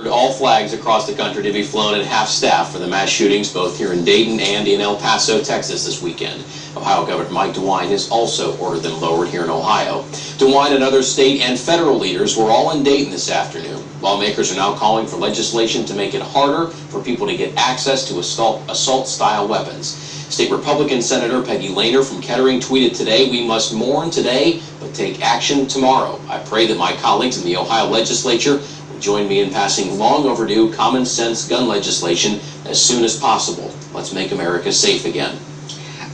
All flags across the country to be flown at half staff for the mass shootings both here in Dayton and in El Paso, Texas this weekend. Ohio Governor Mike DeWine has also ordered them lowered here in Ohio. DeWine and other state and federal leaders were all in Dayton this afternoon. Lawmakers are now calling for legislation to make it harder for people to get access to assault-style weapons. State Republican Senator Peggy Lehner from Kettering tweeted today, "We must mourn today, but take action tomorrow. I pray that my colleagues in the Ohio legislature will join me in passing long overdue common sense gun legislation as soon as possible. Let's make America safe again."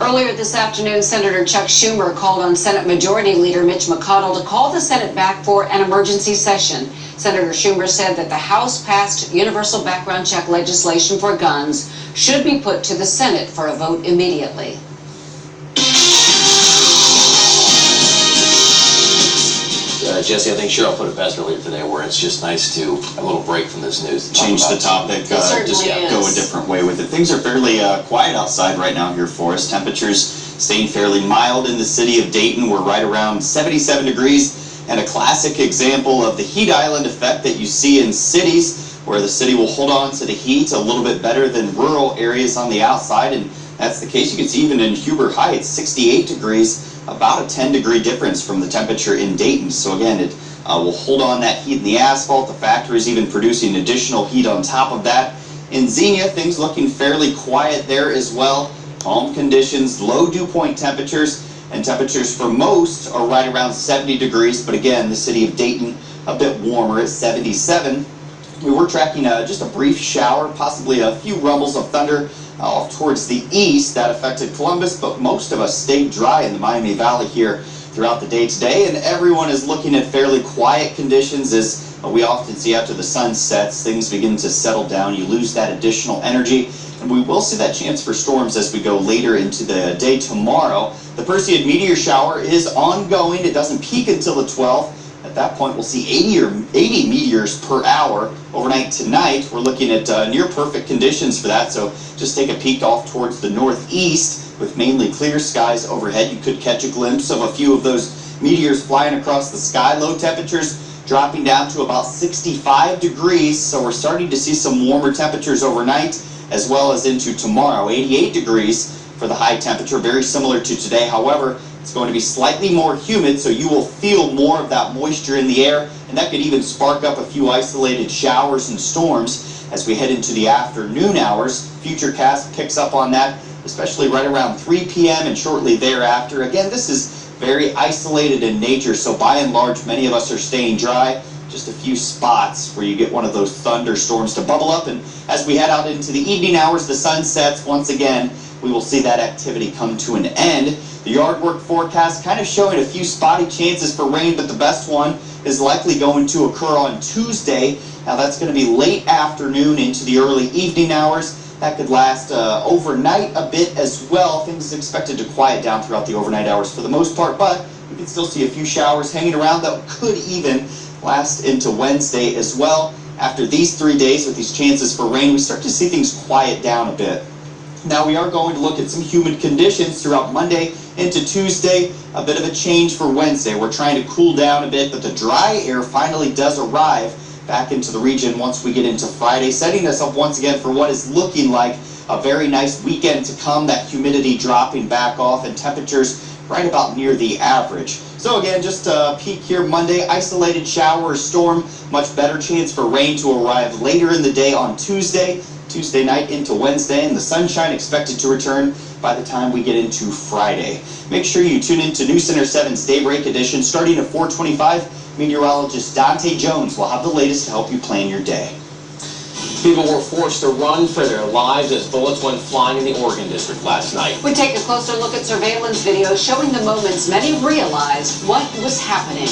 Earlier this afternoon, Senator Chuck Schumer called on Senate Majority Leader Mitch McConnell to call the Senate back for an emergency session. Senator Schumer said that the House passed universal background check legislation for guns should be put to the Senate for a vote immediately. Jesse, I think Cheryl put it best earlier today, where it's just nice to a little break from this news. Change the topic, just go a different way with it. Things are fairly quiet outside right now here for us. Temperatures staying fairly mild in the city of Dayton. We're right around 77 degrees, and a classic example of the heat island effect that you see in cities, where the city will hold on to the heat a little bit better than rural areas on the outside, and that's the case. You can see even in Huber Heights, 68 degrees, about a 10-degree difference from the temperature in Dayton. So again, it will hold on that heat in the asphalt. The factory is even producing additional heat on top of that. In Xenia, things looking fairly quiet there as well. Calm conditions, low dew point temperatures, and temperatures for most are right around 70 degrees. But again, the city of Dayton a bit warmer at 77. We were tracking just a brief shower, possibly a few rumbles of thunder off towards the east that affected Columbus, but most of us stayed dry in the Miami Valley here throughout the day today, and everyone is looking at fairly quiet conditions. As we often see after the sun sets, things begin to settle down. You lose that additional energy, and we will see that chance for storms as we go later into the day tomorrow. The Perseid meteor shower is ongoing. It doesn't peak until the 12th. At that point, we'll see 80 meteors per hour. Overnight tonight, we're looking at near perfect conditions for that, so just take a peek off towards the northeast with mainly clear skies overhead. You could catch a glimpse of a few of those meteors flying across the sky. Low temperatures dropping down to about 65 degrees, so we're starting to see some warmer temperatures overnight as well as into tomorrow. 88 degrees for the high temperature, very similar to today. However, it's going to be slightly more humid, so you will feel more of that moisture in the air, and that could even spark up a few isolated showers and storms as we head into the afternoon hours. Futurecast picks up on that, especially right around 3 p.m. and shortly thereafter. Again, this is very isolated in nature, so by and large, many of us are staying dry. Just a few spots where you get one of those thunderstorms to bubble up, and as we head out into the evening hours, the sun sets once again. We will see that activity come to an end. The yard work forecast kind of showing a few spotty chances for rain, but the best one is likely going to occur on Tuesday. Now that's going to be late afternoon into the early evening hours. That could last overnight a bit as well. Things expected to quiet down throughout the overnight hours for the most part, but we can still see a few showers hanging around that could even last into Wednesday as well. After these 3 days with these chances for rain, we start to see things quiet down a bit. Now we are going to look at some humid conditions throughout Monday into Tuesday. A bit of a change for Wednesday. We're trying to cool down a bit, but the dry air finally does arrive back into the region once we get into Friday, setting us up once again for what is looking like a very nice weekend to come. That humidity dropping back off and temperatures right about near the average. So again, just a peek here Monday, isolated shower or storm, much better chance for rain to arrive later in the day on Tuesday night into Wednesday, and the sunshine expected to return by the time we get into Friday. Make sure you tune in to News Center 7's Daybreak Edition starting at 4:25. Meteorologist Dante Jones will have the latest to help you plan your day. People were forced to run for their lives as bullets went flying in the Oregon District last night. We take a closer look at surveillance video showing the moments many realized what was happening.